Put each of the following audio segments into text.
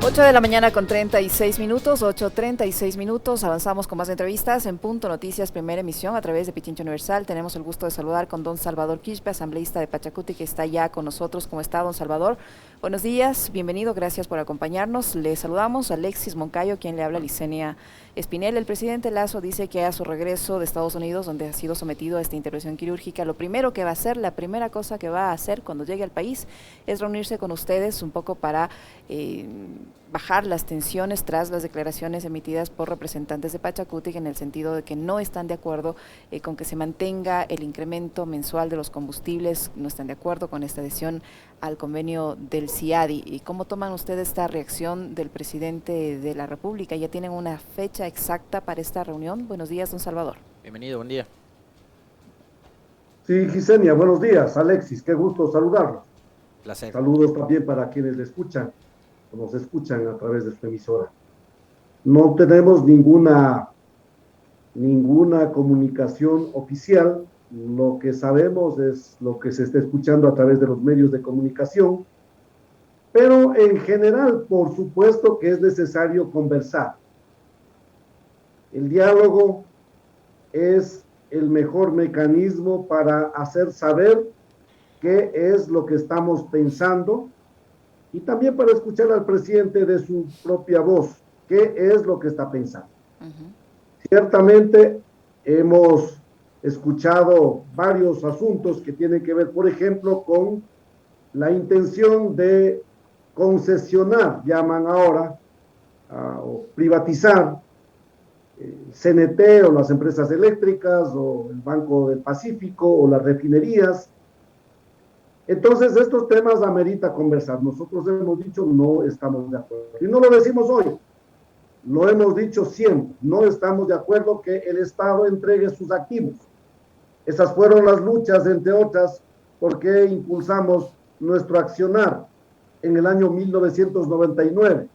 8 de la mañana con 36 minutos, 8:36 minutos, avanzamos con más entrevistas en Punto Noticias, primera emisión a través de Pichincha Universal. Tenemos el gusto de saludar con don Salvador Quispe, asambleísta de Pachacuti, que está ya con nosotros. ¿Cómo está, don Salvador? Buenos días, bienvenido, gracias por acompañarnos. Le saludamos a Alexis Moncayo, quien le habla, Licenia Espinel. El presidente Lasso dice que a su regreso de Estados Unidos, donde ha sido sometido a esta intervención quirúrgica, lo primero que va a hacer, la primera cosa que va a hacer cuando llegue al país es reunirse con ustedes un poco para bajar las tensiones tras las declaraciones emitidas por representantes de Pachacuti en el sentido de que no están de acuerdo con que se mantenga el incremento mensual de los combustibles, no están de acuerdo con esta adhesión al convenio del CIADI. ¿Y cómo toman ustedes esta reacción del presidente de la República? ¿Ya tienen una fecha exacta para esta reunión? Buenos días, don Salvador. Bienvenido, buen día. Sí, Gisenia, buenos días. Alexis, qué gusto saludarlos. Placer. Saludos también para quienes le escuchan o nos escuchan a través de esta emisora. No tenemos ninguna comunicación oficial. Lo que sabemos es lo que se está escuchando a través de los medios de comunicación, pero en general, por supuesto que es necesario conversar. El diálogo es el mejor mecanismo para hacer saber qué es lo que estamos pensando y también para escuchar al presidente de su propia voz, qué es lo que está pensando. Ciertamente hemos escuchado varios asuntos que tienen que ver, por ejemplo, con la intención de concesionar, llaman ahora, o privatizar el CNT o las empresas eléctricas o el Banco del Pacífico o las refinerías. Entonces, estos temas amerita conversar. Nosotros hemos dicho no estamos de acuerdo. Y no lo decimos hoy, lo hemos dicho siempre. No estamos de acuerdo que el Estado entregue sus activos. Esas fueron las luchas, entre otras, porque impulsamos nuestro accionar en el año 1999.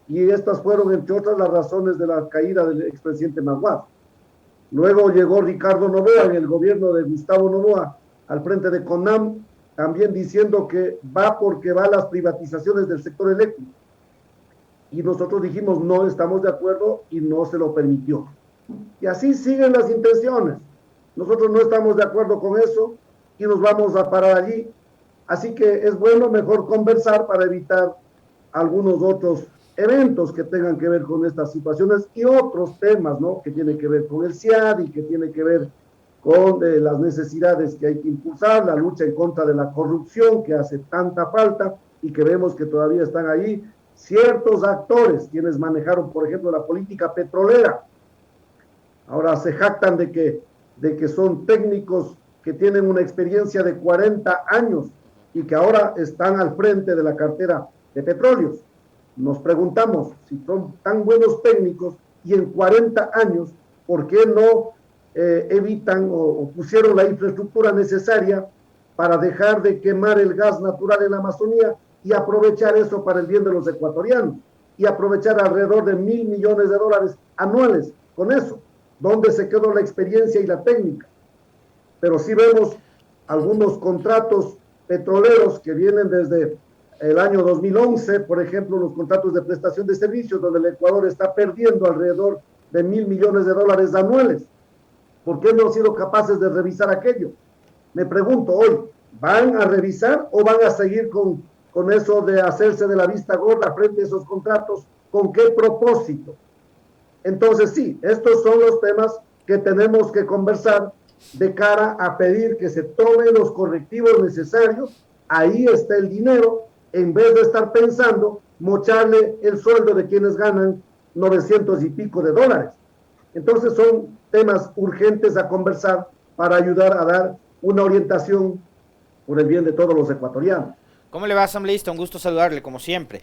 Y estas fueron, entre otras, las razones de la caída del expresidente Maguad. Luego llegó Ricardo Noboa en el gobierno de Gustavo Noboa al frente de CONAM, también diciendo que va porque va a las privatizaciones del sector eléctrico. Y nosotros dijimos no estamos de acuerdo y no se lo permitió. Y así siguen las intenciones. Nosotros no estamos de acuerdo con eso y nos vamos a parar allí. Así que es bueno mejor conversar para evitar algunos otros eventos que tengan que ver con estas situaciones y otros temas, ¿no? Que tienen que ver con el CIADI, que tiene que ver con las necesidades que hay que impulsar, la lucha en contra de la corrupción que hace tanta falta y que vemos que todavía están ahí ciertos actores quienes manejaron, por ejemplo, la política petrolera. Ahora se jactan de que son técnicos que tienen una experiencia de 40 años y que ahora están al frente de la cartera de petróleos. Nos preguntamos si son tan buenos técnicos y en 40 años, ¿por qué no evitan o pusieron la infraestructura necesaria para dejar de quemar el gas natural en la Amazonía y aprovechar eso para el bien de los ecuatorianos y aprovechar alrededor de $1.000 millones anuales con eso? ¿Dónde se quedó la experiencia y la técnica? Pero sí vemos algunos contratos petroleros que vienen desde el año 2011, por ejemplo, los contratos de prestación de servicios, donde el Ecuador está perdiendo alrededor de $1.000 millones anuales. ¿Por qué no han sido capaces de revisar aquello? Me pregunto hoy, ¿van a revisar o van a seguir con eso de hacerse de la vista gorda frente a esos contratos? ¿Con qué propósito? Entonces sí, estos son los temas que tenemos que conversar de cara a pedir que se tomen los correctivos necesarios. Ahí está el dinero, en vez de estar pensando mocharle el sueldo de quienes ganan 900 y pico de dólares. Entonces son temas urgentes a conversar para ayudar a dar una orientación por el bien de todos los ecuatorianos. ¿Cómo le va, asambleísta? Un gusto saludarle, como siempre.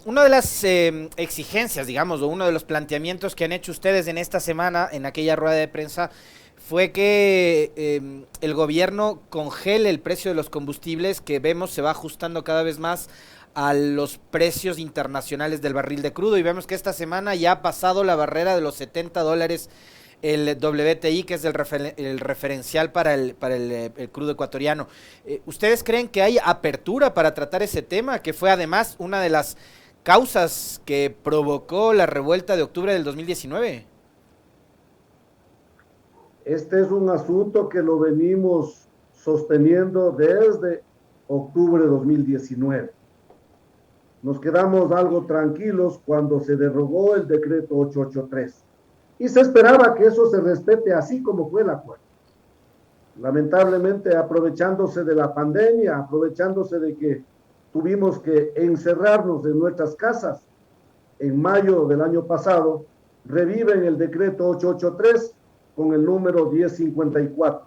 Una de las exigencias, digamos, o uno de los planteamientos que han hecho ustedes en esta semana, en aquella rueda de prensa, fue que el gobierno congele el precio de los combustibles, que vemos se va ajustando cada vez más a los precios internacionales del barril de crudo, y vemos que esta semana ya ha pasado la barrera de los $70 el WTI, que es el referencial para el crudo ecuatoriano. ¿Ustedes creen que hay apertura para tratar ese tema, que fue además una de las causas que provocó la revuelta de octubre del 2019. Este es un asunto que lo venimos sosteniendo desde octubre de 2019. Nos quedamos algo tranquilos cuando se derogó el decreto 883 y se esperaba que eso se respete así como fue el acuerdo. Lamentablemente, aprovechándose de la pandemia, aprovechándose de que tuvimos que encerrarnos en nuestras casas, en mayo del año pasado, reviven el decreto 883 con el número 1054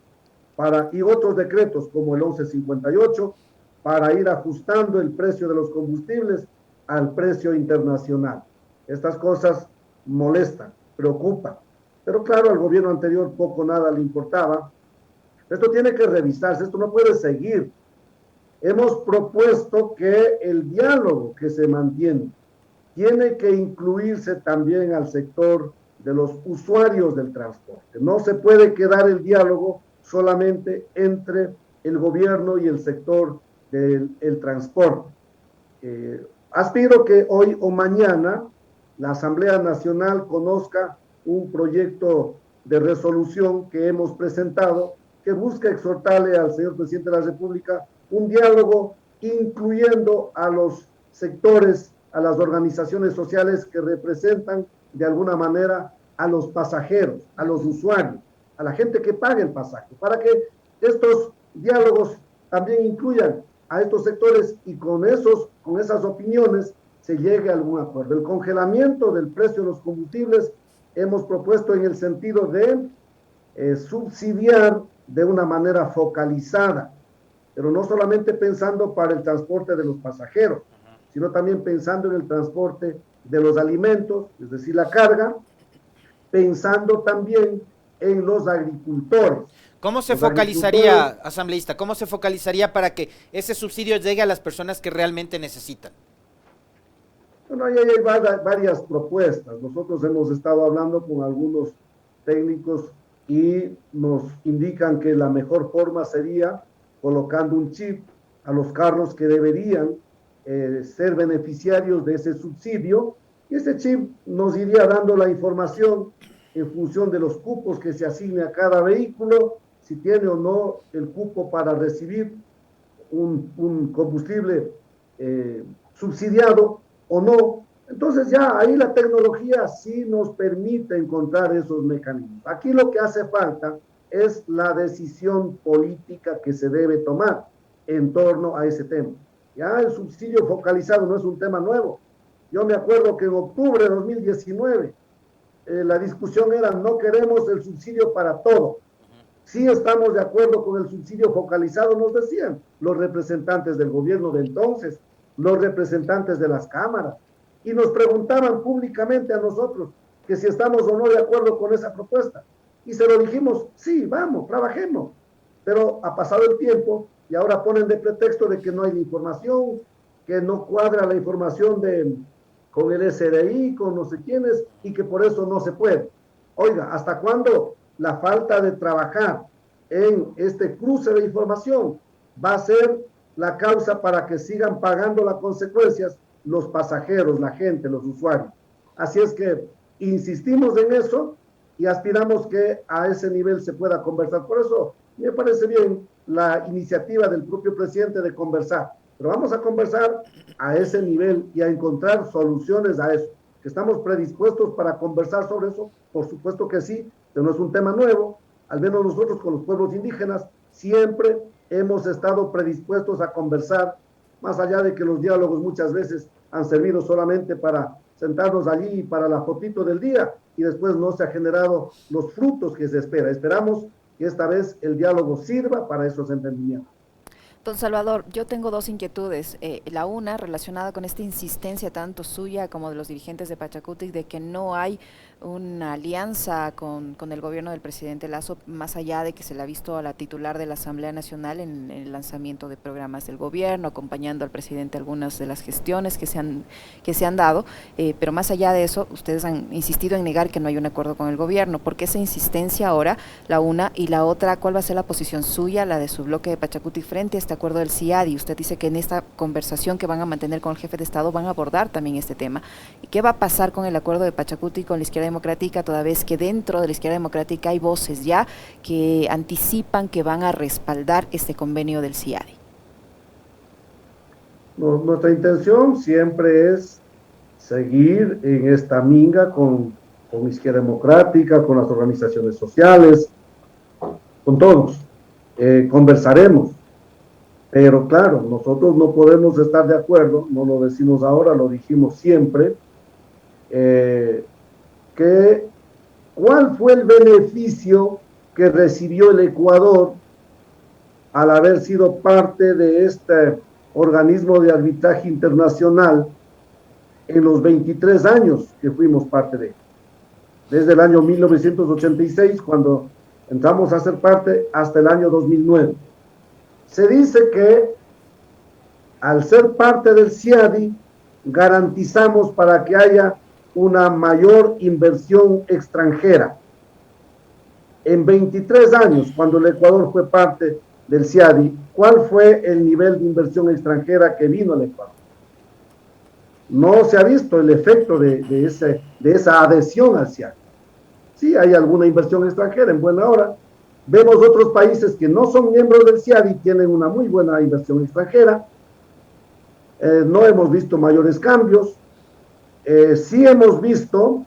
y otros decretos como el 1158 para ir ajustando el precio de los combustibles al precio internacional. Estas cosas molestan, preocupan, pero claro, al gobierno anterior poco o nada le importaba. Esto tiene que revisarse, esto no puede seguir. Hemos propuesto que el diálogo que se mantiene tiene que incluirse también al sector de los usuarios del transporte. No se puede quedar el diálogo solamente entre el gobierno y el sector del transporte. Aspiro que hoy o mañana la Asamblea Nacional conozca un proyecto de resolución que hemos presentado que busca exhortarle al señor presidente de la República un diálogo incluyendo a los sectores, a las organizaciones sociales que representan de alguna manera a los pasajeros, a los usuarios, a la gente que paga el pasaje, para que estos diálogos también incluyan a estos sectores y con esas opiniones se llegue a algún acuerdo. El congelamiento del precio de los combustibles hemos propuesto en el sentido de subsidiar de una manera focalizada, pero no solamente pensando para el transporte de los pasajeros, sino también pensando en el transporte de los alimentos, es decir, la carga, pensando también en los agricultores. ¿Cómo se focalizaría, asambleísta, cómo se focalizaría para que ese subsidio llegue a las personas que realmente necesitan? Bueno, ahí hay varias propuestas. Nosotros hemos estado hablando con algunos técnicos y nos indican que la mejor forma sería colocando un chip a los carros que deberían ser beneficiarios de ese subsidio, y ese chip nos iría dando la información en función de los cupos que se asigne a cada vehículo, si tiene o no el cupo para recibir un combustible subsidiado o no. Entonces ya ahí la tecnología sí nos permite encontrar esos mecanismos. Aquí lo que hace falta es la decisión política que se debe tomar en torno a ese tema. Ya el subsidio focalizado no es un tema nuevo. Yo me acuerdo que en octubre de 2019 la discusión era: no queremos el subsidio para todo. Sí estamos de acuerdo con el subsidio focalizado, nos decían los representantes del gobierno de entonces, los representantes de las cámaras, y nos preguntaban públicamente a nosotros que si estamos o no de acuerdo con esa propuesta. Y se lo dijimos: sí, vamos, trabajemos. Pero ha pasado el tiempo y ahora ponen de pretexto de que no hay información, que no cuadra la información con el SRI, con no sé quiénes, y que por eso no se puede. Oiga, ¿hasta cuándo la falta de trabajar en este cruce de información va a ser la causa para que sigan pagando las consecuencias los pasajeros, la gente, los usuarios? Así es que insistimos en eso y aspiramos que a ese nivel se pueda conversar. Por eso me parece bien la iniciativa del propio presidente de conversar, pero vamos a conversar a ese nivel y a encontrar soluciones a eso. ¿Que estamos predispuestos para conversar sobre eso? Por supuesto que sí, pero no es un tema nuevo. Al menos nosotros con los pueblos indígenas siempre hemos estado predispuestos a conversar, más allá de que los diálogos muchas veces han servido solamente para sentarnos allí para la fotito del día y después no se ha generado los frutos que se espera. Esperamos que esta vez el diálogo sirva para esos entendimientos. Don Salvador, yo tengo dos inquietudes. La una relacionada con esta insistencia tanto suya como de los dirigentes de Pachacutic de que no hay una alianza con el gobierno del presidente Lasso, más allá de que se le ha visto a la titular de la Asamblea Nacional en el lanzamiento de programas del gobierno, acompañando al presidente algunas de las gestiones que se han dado, pero más allá de eso, ustedes han insistido en negar que no hay un acuerdo con el gobierno. ¿Por qué esa insistencia ahora? La una, y la otra, ¿cuál va a ser la posición suya, la de su bloque de Pachacutic frente a este este acuerdo del CIADI. Usted dice que en esta conversación que van a mantener con el jefe de Estado van a abordar también este tema. ¿Y qué va a pasar con el acuerdo de Pachacuti con la izquierda democrática, toda vez que dentro de la izquierda democrática hay voces ya que anticipan que van a respaldar este convenio del CIADI? Nuestra intención siempre es seguir en esta minga con izquierda democrática, con las organizaciones sociales, con todos. Conversaremos, pero claro, nosotros no podemos estar de acuerdo, no lo decimos ahora, lo dijimos siempre, que cuál fue el beneficio que recibió el Ecuador al haber sido parte de este organismo de arbitraje internacional en los 23 años que fuimos parte de él. Desde el año 1986, cuando entramos a ser parte, hasta el año 2009. Se dice que al ser parte del CIADI, garantizamos para que haya una mayor inversión extranjera. En 23 años, cuando el Ecuador fue parte del CIADI, ¿cuál fue el nivel de inversión extranjera que vino al Ecuador? No se ha visto el efecto de esa adhesión al CIADI. Sí, hay alguna inversión extranjera en buena hora. Vemos otros países que no son miembros del CIADI y tienen una muy buena inversión extranjera. No hemos visto mayores cambios. Sí hemos visto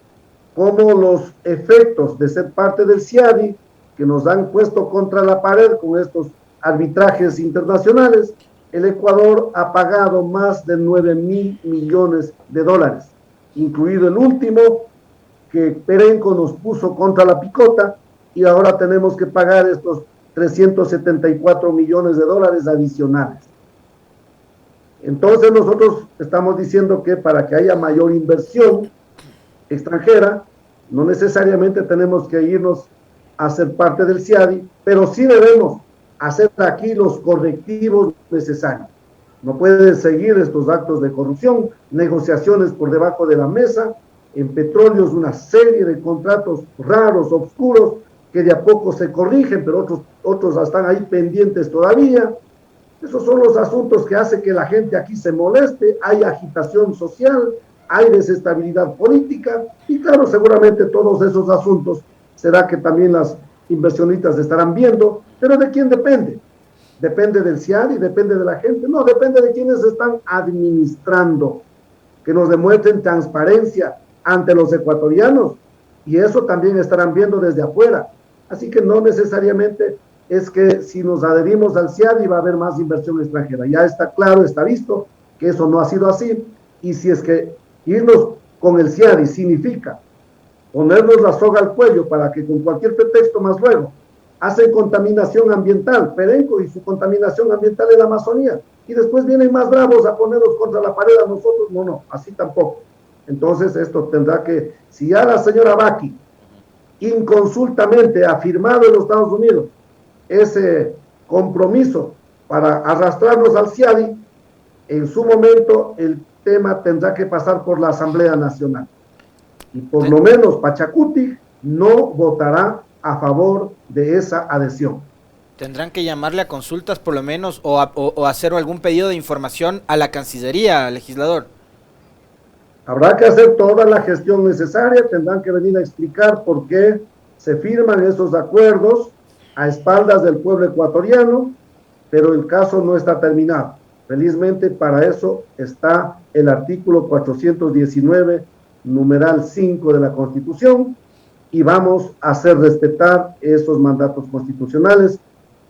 cómo los efectos de ser parte del CIADI, que nos han puesto contra la pared con estos arbitrajes internacionales, el Ecuador ha pagado más de 9.000 millones de dólares, incluido el último que Perenco nos puso contra la picota, y ahora tenemos que pagar estos 374 millones de dólares adicionales. Entonces nosotros estamos diciendo que para que haya mayor inversión extranjera, no necesariamente tenemos que irnos a ser parte del CIADI, pero sí debemos hacer aquí los correctivos necesarios. No pueden seguir estos actos de corrupción, negociaciones por debajo de la mesa. En petróleos una serie de contratos raros, oscuros, que de a poco se corrigen, pero otros están ahí pendientes todavía. Esos son los asuntos que hacen que la gente aquí se moleste, hay agitación social, hay desestabilidad política, y claro, seguramente todos esos asuntos será que también las inversionistas estarán viendo, pero ¿de quién depende? ¿Depende del CIADI? ¿Depende de la gente? No, depende de quienes están administrando, que nos demuestren transparencia ante los ecuatorianos, y eso también estarán viendo desde afuera. Así que no necesariamente es que si nos adherimos al CIADI va a haber más inversión extranjera. Ya está claro, está visto que eso no ha sido así, y si es que irnos con el CIADI significa ponernos la soga al cuello para que con cualquier pretexto más luego hacen contaminación ambiental, Perenco y su contaminación ambiental en la Amazonía, y después vienen más bravos a ponernos contra la pared a nosotros, no, así tampoco. Entonces esto tendrá que, si ya la señora Baki inconsultamente ha firmado en los Estados Unidos ese compromiso para arrastrarnos al CIADI, en su momento el tema tendrá que pasar por la Asamblea Nacional. Y por lo menos Pachacuti no votará a favor de esa adhesión. Tendrán que llamarle a consultas por lo menos o hacer algún pedido de información a la Cancillería, legislador. Habrá que hacer toda la gestión necesaria, tendrán que venir a explicar por qué se firman esos acuerdos a espaldas del pueblo ecuatoriano, pero el caso no está terminado. Felizmente para eso está el artículo 419, numeral 5 de la Constitución, y vamos a hacer respetar esos mandatos constitucionales,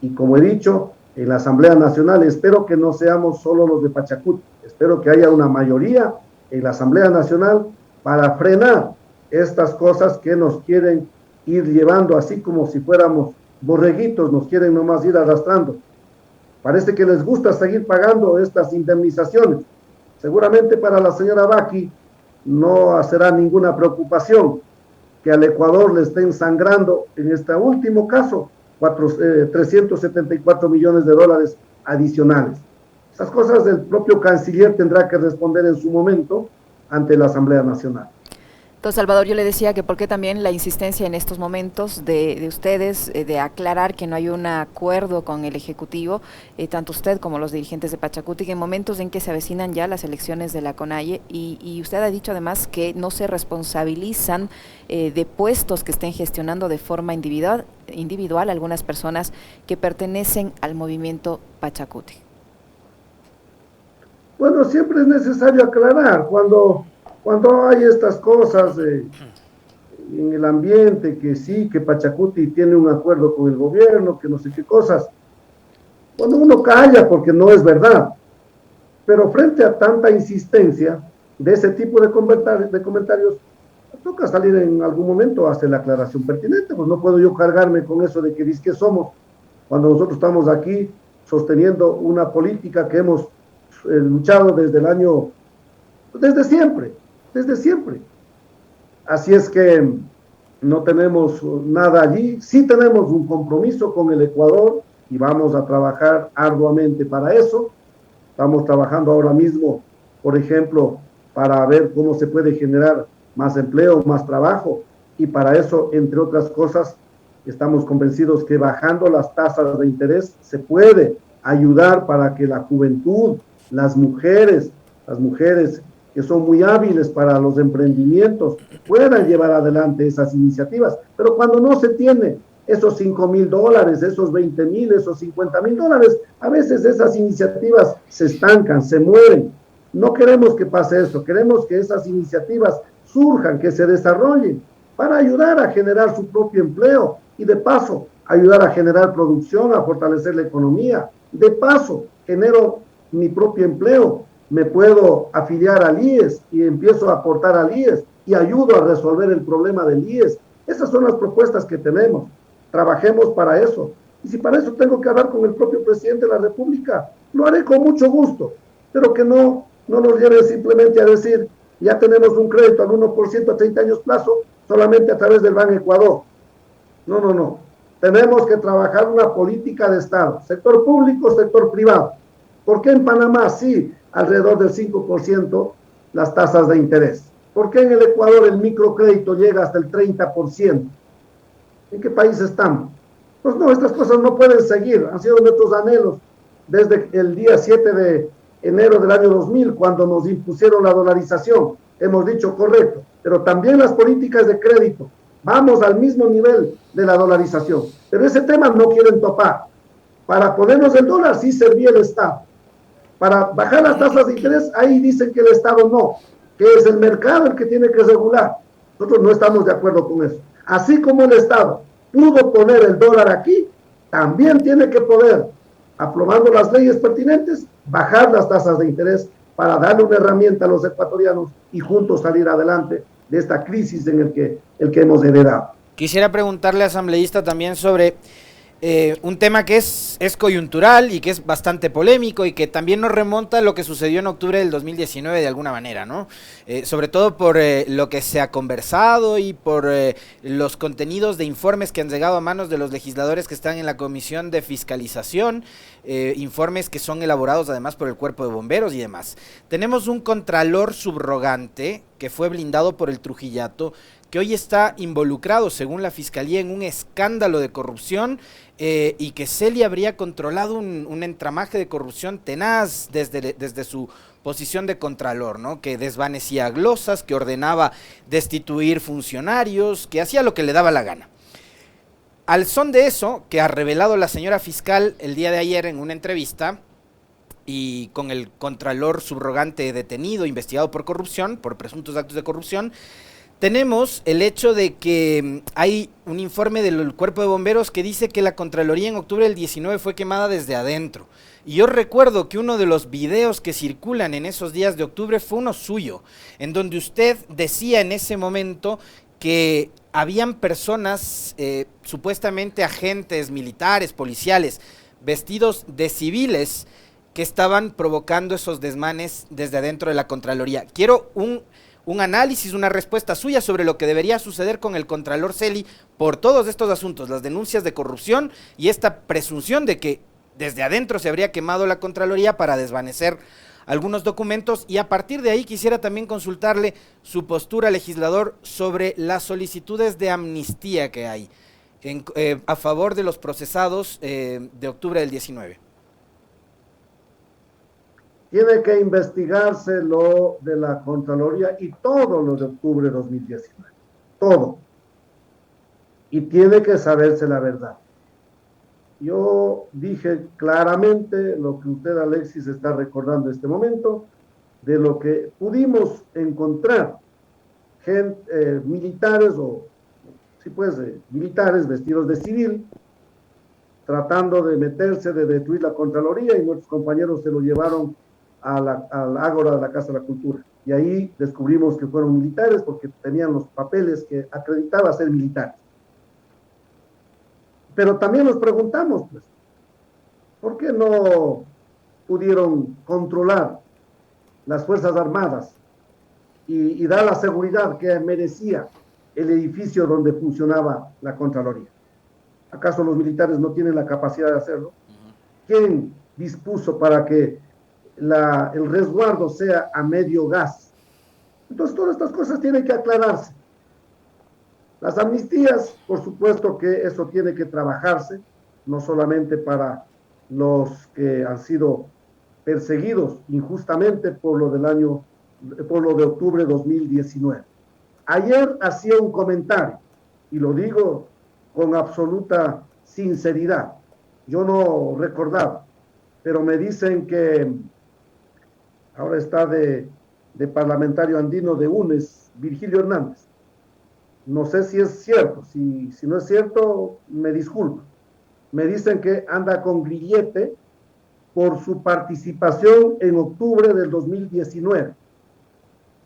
y como he dicho, en la Asamblea Nacional espero que no seamos solo los de Pachacuti, espero que haya una mayoría en la Asamblea Nacional para frenar estas cosas que nos quieren ir llevando así como si fuéramos borreguitos, nos quieren nomás ir arrastrando. Parece que les gusta seguir pagando estas indemnizaciones. Seguramente para la señora Baki no será ninguna preocupación que al Ecuador le estén sangrando, en este último caso, 374 millones de dólares adicionales. Esas cosas el propio canciller tendrá que responder en su momento ante la Asamblea Nacional. Don Salvador, yo le decía que por qué también la insistencia en estos momentos de ustedes de aclarar que no hay un acuerdo con el Ejecutivo, tanto usted como los dirigentes de Pachacutic, en momentos en que se avecinan ya las elecciones de la CONAIE, y usted ha dicho además que no se responsabilizan de puestos que estén gestionando de forma individual algunas personas que pertenecen al movimiento Pachacutic. Bueno, siempre es necesario aclarar cuando hay estas cosas en el ambiente, que sí, que Pachacuti tiene un acuerdo con el gobierno, que no sé qué cosas. Cuando uno calla porque no es verdad, pero frente a tanta insistencia de ese tipo de comentarios, toca salir en algún momento a hacer la aclaración pertinente, pues no puedo yo cargarme con eso de que dice que somos, cuando nosotros estamos aquí sosteniendo una política que hemos luchado desde siempre. Así es que no tenemos nada allí, sí tenemos un compromiso con el Ecuador y vamos a trabajar arduamente para eso. Estamos trabajando ahora mismo, por ejemplo, para ver cómo se puede generar más empleo, más trabajo, y para eso, entre otras cosas, estamos convencidos que bajando las tasas de interés se puede ayudar para que la juventud, las mujeres que son muy hábiles para los emprendimientos, puedan llevar adelante esas iniciativas. Pero cuando no se tiene esos $5,000, esos 20,000, esos $50,000, a veces esas iniciativas se estancan, se mueren. No queremos que pase eso, queremos que esas iniciativas surjan, que se desarrollen, para ayudar a generar su propio empleo y de paso ayudar a generar producción, a fortalecer la economía. De paso, genero mi propio empleo, me puedo afiliar al IES y empiezo a aportar al IES y ayudo a resolver el problema del IES. Esas son las propuestas que tenemos. Trabajemos para eso. Y si para eso tengo que hablar con el propio presidente de la República, lo haré con mucho gusto, pero que no nos lleve simplemente a decir, ya tenemos un crédito al 1% a 30 años plazo, solamente a través del Ban Ecuador. No. Tenemos que trabajar una política de Estado, sector público, sector privado. ¿Por qué en Panamá sí, alrededor del 5% las tasas de interés? ¿Por qué en el Ecuador el microcrédito llega hasta el 30%? ¿En qué país estamos? Pues no, estas cosas no pueden seguir. Han sido nuestros anhelos desde el día 7 de enero del año 2000, cuando nos impusieron la dolarización. Hemos dicho correcto, pero también las políticas de crédito. Vamos al mismo nivel de la dolarización. Pero ese tema no quieren topar. Para ponernos el dólar sí servía el Estado. Para bajar las tasas de interés, ahí dicen que el Estado no, que es el mercado el que tiene que regular. Nosotros no estamos de acuerdo con eso. Así como el Estado pudo poner el dólar aquí, también tiene que poder, aprobando las leyes pertinentes, bajar las tasas de interés para darle una herramienta a los ecuatorianos y juntos salir adelante de esta crisis en el que hemos heredado. Quisiera preguntarle, asambleísta, también sobre un tema que es coyuntural y que es bastante polémico y que también nos remonta a lo que sucedió en octubre del 2019 de alguna manera, ¿no? Sobre todo por lo que se ha conversado y por los contenidos de informes que han llegado a manos de los legisladores que están en la Comisión de Fiscalización, informes que son elaborados además por el Cuerpo de Bomberos y demás. Tenemos un contralor subrogante que fue blindado por el Trujillato, que hoy está involucrado, según la Fiscalía, en un escándalo de corrupción y que Celi habría controlado un entramaje de corrupción tenaz desde su posición de contralor, ¿no? Que desvanecía glosas, que ordenaba destituir funcionarios, que hacía lo que le daba la gana. Al son de eso, que ha revelado la señora fiscal el día de ayer en una entrevista, y con el contralor subrogante detenido, investigado por corrupción, por presuntos actos de corrupción, tenemos el hecho de que hay un informe del Cuerpo de Bomberos que dice que la Contraloría en octubre del 19 fue quemada desde adentro. Y yo recuerdo que uno de los videos que circulan en esos días de octubre fue uno suyo, en donde usted decía en ese momento que habían personas, supuestamente agentes militares, policiales, vestidos de civiles, que estaban provocando esos desmanes desde adentro de la Contraloría. Quiero un análisis, una respuesta suya sobre lo que debería suceder con el Contralor Celi por todos estos asuntos, las denuncias de corrupción y esta presunción de que desde adentro se habría quemado la Contraloría para desvanecer algunos documentos, y a partir de ahí quisiera también consultarle su postura, legislador, sobre las solicitudes de amnistía que hay a favor de los procesados de octubre del 19. Tiene que investigarse lo de la Contraloría y todo lo de octubre de 2019, todo. Y tiene que saberse la verdad. Yo dije claramente lo que usted, Alexis, está recordando en este momento, de lo que pudimos encontrar, militares o, sí pues, militares vestidos de civil, tratando de meterse, de destruir la Contraloría, y nuestros compañeros se lo llevaron al Ágora de la Casa de la Cultura. Y ahí descubrimos que fueron militares porque tenían los papeles que acreditaba ser militares. Pero también nos preguntamos, pues, ¿por qué no pudieron controlar las Fuerzas Armadas y dar la seguridad que merecía el edificio donde funcionaba la Contraloría? ¿Acaso los militares no tienen la capacidad de hacerlo? ¿Quién dispuso para que el resguardo sea a medio gas? Entonces, todas estas cosas tienen que aclararse. Las amnistías, por supuesto que eso tiene que trabajarse, no solamente para los que han sido perseguidos injustamente por lo de octubre de 2019. Ayer hacía un comentario, y lo digo con absoluta sinceridad. Yo no recordaba, pero me dicen que ahora está de parlamentario andino de UNES, Virgilio Hernández. No sé si es cierto, si no es cierto, me disculpo. Me dicen que anda con grillete por su participación en octubre del 2019.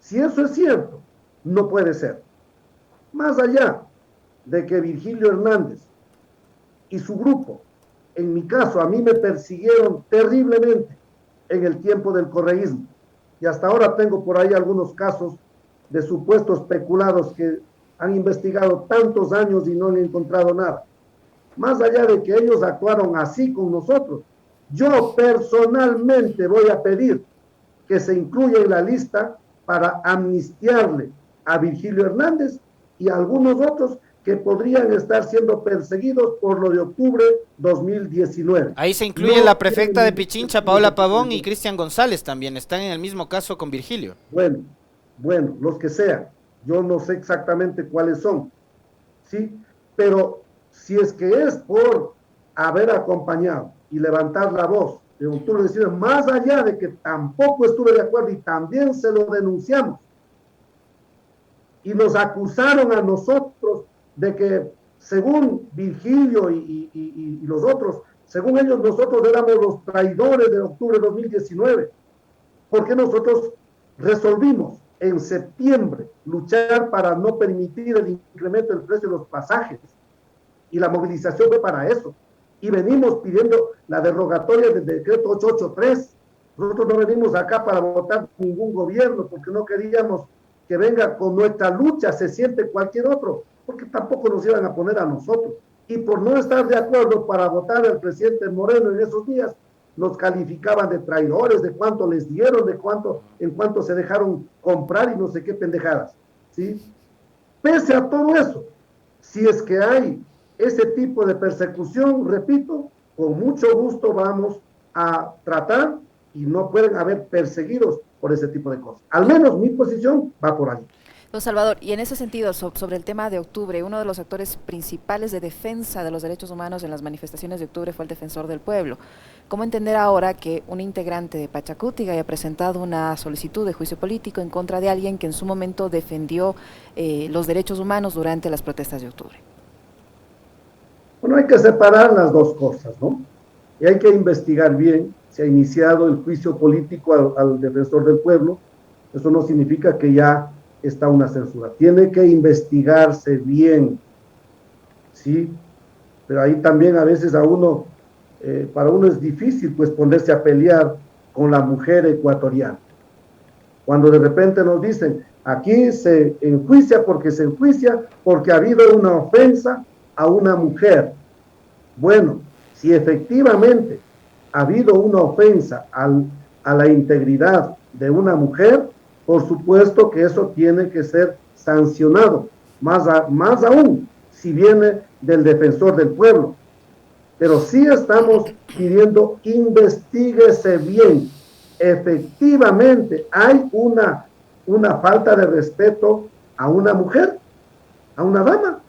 Si eso es cierto, no puede ser. Más allá de que Virgilio Hernández y su grupo, en mi caso, a mí me persiguieron terriblemente en el tiempo del correísmo, y hasta ahora tengo por ahí algunos casos de supuestos peculados que han investigado tantos años y no han encontrado nada. Más allá de que ellos actuaron así con nosotros, yo personalmente voy a pedir que se incluya en la lista para amnistiarle a Virgilio Hernández y a algunos otros que podrían estar siendo perseguidos por lo de octubre 2019. Ahí se incluye la prefecta de Pichincha, Paola Pavón, y Cristian González también, están en el mismo caso con Virgilio. Bueno, los que sean. Yo no sé exactamente cuáles son, ¿sí? Pero si es que es por haber acompañado y levantar la voz de octubre 19, más allá de que tampoco estuve de acuerdo y también se lo denunciamos, y nos acusaron a nosotros de que, según Virgilio y los otros, según ellos, nosotros éramos los traidores de octubre de 2019, porque nosotros resolvimos en septiembre luchar para no permitir el incremento del precio de los pasajes, y la movilización fue para eso, y venimos pidiendo la derogatoria del decreto 883. Nosotros no venimos acá para votar ningún gobierno, porque no queríamos que venga con nuestra lucha, se siente cualquier otro, porque tampoco nos iban a poner a nosotros, y por no estar de acuerdo para votar al presidente Moreno en esos días, nos calificaban de traidores, de cuánto les dieron, en cuánto se dejaron comprar y no sé qué pendejadas, ¿sí? Pese a todo eso, si es que hay ese tipo de persecución, repito, con mucho gusto vamos a tratar, y no pueden haber perseguidos por ese tipo de cosas. Al menos mi posición va por ahí. Don Salvador, y en ese sentido, sobre el tema de octubre, uno de los actores principales de defensa de los derechos humanos en las manifestaciones de octubre fue el Defensor del Pueblo. ¿Cómo entender ahora que un integrante de Pachacútic haya presentado una solicitud de juicio político en contra de alguien que en su momento defendió los derechos humanos durante las protestas de octubre? Bueno, hay que separar las dos cosas, ¿no? Y hay que investigar bien. Se ha iniciado el juicio político al Defensor del Pueblo. Eso no significa que ya está una censura. Tiene que investigarse bien, ¿sí? Pero ahí también a veces para uno es difícil pues ponerse a pelear con la mujer ecuatoriana. Cuando de repente nos dicen, aquí se enjuicia porque ha habido una ofensa a una mujer. Bueno, si efectivamente ha habido una ofensa a la integridad de una mujer, por supuesto que eso tiene que ser sancionado, más aún si viene del defensor del pueblo. Pero sí estamos pidiendo, investíguese bien. Efectivamente, hay una falta de respeto a una mujer, a una dama.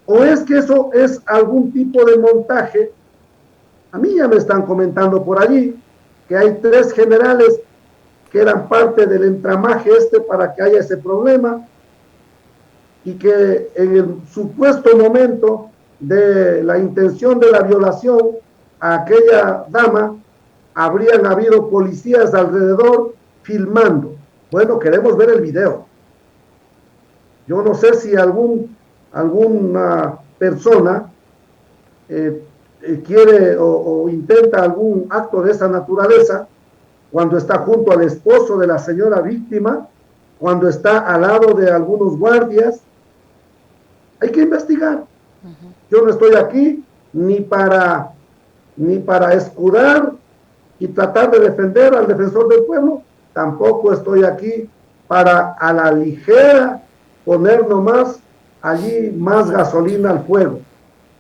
¿O es que eso es algún tipo de montaje? A mí ya me están comentando por allí que hay 3 generales que eran parte del entramaje para que haya ese problema, y que en el supuesto momento de la intención de la violación a aquella dama habrían habido policías alrededor filmando. Bueno, queremos ver el video. Yo no sé si alguna persona quiere o intenta algún acto de esa naturaleza cuando está junto al esposo de la señora víctima, cuando está al lado de algunos guardias. Hay que investigar. Yo no estoy aquí ni para escudar y tratar de defender al defensor del pueblo. Tampoco estoy aquí para a la ligera poner nomás allí más gasolina al fuego.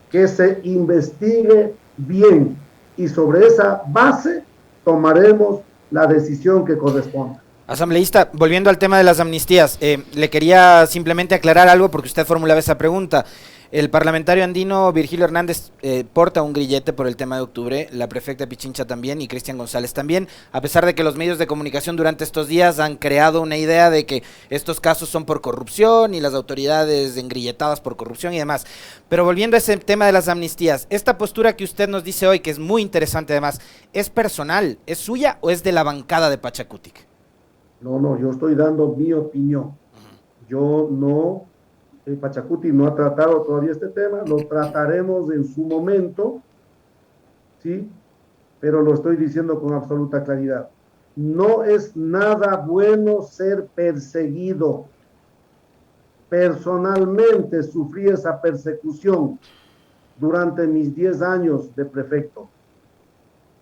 Que se investigue bien y sobre esa base tomaremos la decisión que corresponda. Asambleísta, volviendo al tema de las amnistías, le quería simplemente aclarar algo porque usted formulaba esa pregunta. El parlamentario andino Virgilio Hernández porta un grillete por el tema de octubre, la prefecta Pichincha también y Cristian González también, a pesar de que los medios de comunicación durante estos días han creado una idea de que estos casos son por corrupción y las autoridades engrilletadas por corrupción y demás. Pero volviendo a ese tema de las amnistías, esta postura que usted nos dice hoy, que es muy interesante además, ¿es personal, es suya o es de la bancada de Pachacutic? No, yo estoy dando mi opinión. Yo no, Pachacutic no ha tratado todavía este tema, lo trataremos en su momento, ¿sí? Pero lo estoy diciendo con absoluta claridad. No es nada bueno ser perseguido. Personalmente sufrí esa persecución durante mis 10 años de prefecto,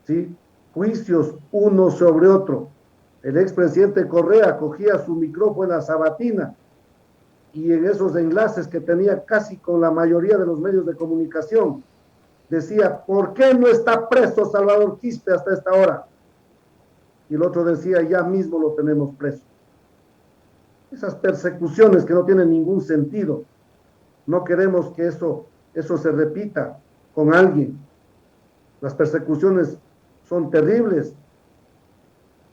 ¿sí? Juicios uno sobre otro. El expresidente Correa cogía su micrófono en la sabatina y en esos enlaces que tenía casi con la mayoría de los medios de comunicación, decía, ¿por qué no está preso Salvador Quispe hasta esta hora? Y el otro decía, ya mismo lo tenemos preso. Esas persecuciones que no tienen ningún sentido. No queremos que eso se repita con alguien. Las persecuciones son terribles.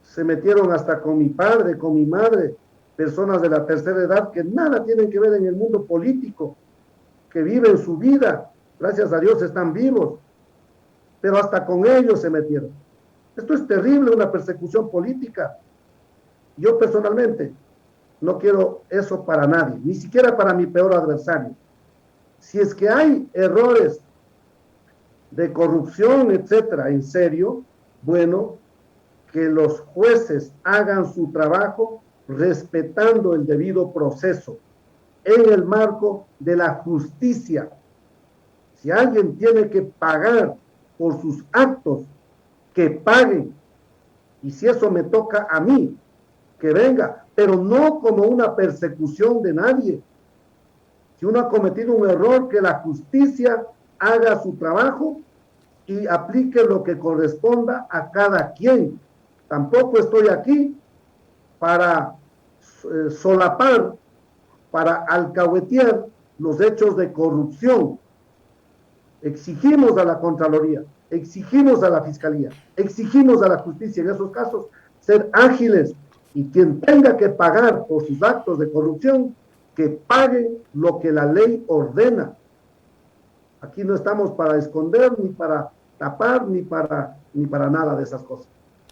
Se metieron hasta con mi padre, con mi madre, personas de la tercera edad que nada tienen que ver en el mundo político, que viven su vida, gracias a Dios están vivos, pero hasta con ellos se metieron. Esto es terrible, una persecución política. Yo personalmente no quiero eso para nadie, ni siquiera para mi peor adversario. Si es que hay errores de corrupción, etcétera, en serio, bueno, que los jueces hagan su trabajo respetando el debido proceso en el marco de la justicia. Si alguien tiene que pagar por sus actos, que paguen. Y si eso me toca a mí, que venga, pero no como una persecución de nadie. Si uno ha cometido un error, que la justicia haga su trabajo y aplique lo que corresponda a cada quien. Tampoco estoy aquí para solapar, para alcahuetear los hechos de corrupción. Exigimos a la Contraloría, exigimos a la Fiscalía, exigimos a la justicia en esos casos ser ágiles, y quien tenga que pagar por sus actos de corrupción, que pague lo que la ley ordena. Aquí no estamos para esconder, ni para tapar, ni para nada de esas cosas.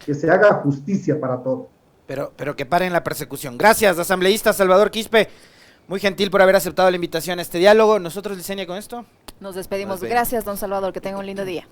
Que se haga justicia para todos. Pero que paren la persecución. Gracias, asambleísta Salvador Quispe. Muy gentil por haber aceptado la invitación a este diálogo. ¿Nosotros, Licenia, con esto? Nos despedimos. Gracias, don Salvador. Que tenga un lindo día.